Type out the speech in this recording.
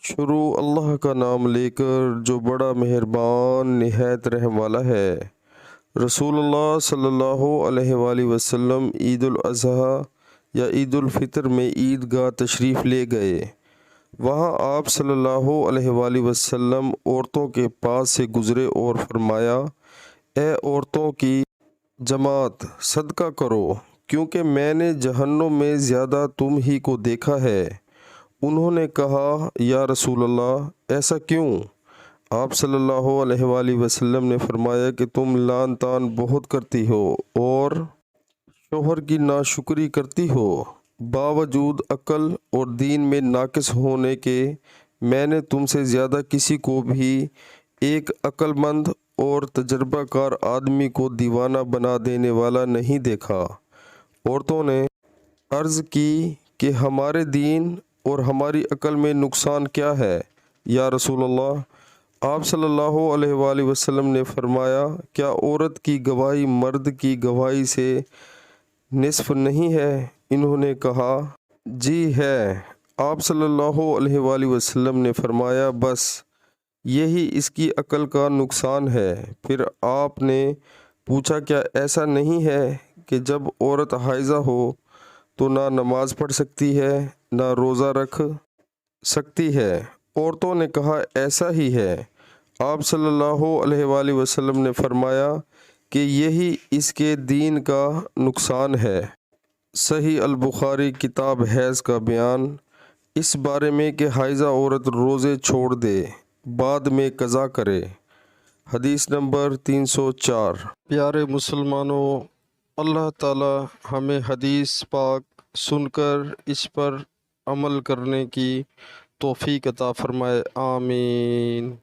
شروع اللہ کا نام لے کر جو بڑا مہربان نہایت رحم والا ہے۔ رسول اللہ صلی اللہ علیہ وآلہ وسلم عید الاضحیٰ یا عید الفطر میں عید گاہ تشریف لے گئے۔ وہاں آپ صلی اللہ علیہ وآلہ وسلم عورتوں کے پاس سے گزرے اور فرمایا، اے عورتوں کی جماعت، صدقہ کرو، کیونکہ میں نے جہنم میں زیادہ تم ہی کو دیکھا ہے۔ انہوں نے کہا، یا رسول اللہ، ایسا کیوں؟ آپ صلی اللہ علیہ وآلہ وسلم نے فرمایا کہ تم لعن طعن بہت کرتی ہو اور شوہر کی ناشکری کرتی ہو۔ باوجود عقل اور دین میں ناقص ہونے کے میں نے تم سے زیادہ کسی کو بھی ایک عقل مند اور تجربہ کار آدمی کو دیوانہ بنا دینے والا نہیں دیکھا۔ عورتوں نے عرض کی کہ ہمارے دین اور ہماری عقل میں نقصان کیا ہے یا رسول اللہ؟ آپ صلی اللہ علیہ وآلہ وسلم نے فرمایا، کیا عورت کی گواہی مرد کی گواہی سے نصف نہیں ہے؟ انہوں نے کہا، جی ہے۔ آپ صلی اللہ علیہ وآلہ وسلم نے فرمایا، بس یہی اس کی عقل کا نقصان ہے۔ پھر آپ نے پوچھا، کیا ایسا نہیں ہے کہ جب عورت حائضہ ہو تو نہ نماز پڑھ سکتی ہے نہ روزہ رکھ سکتی ہے؟ عورتوں نے کہا، ایسا ہی ہے۔ آپ صلی اللہ علیہ وآلہ وسلم نے فرمایا کہ یہی اس کے دین کا نقصان ہے۔ صحیح البخاری کتاب حیض کا بیان۔ اس بارے میں کہ حائضہ عورت روزے چھوڑ دے، بعد میں قضا کرے۔ حدیث نمبر 304۔ پیارے مسلمانوں، اللہ تعالی ہمیں حدیث پاک سن کر اس پر عمل کرنے کی توفیق عطا فرمائے، آمین۔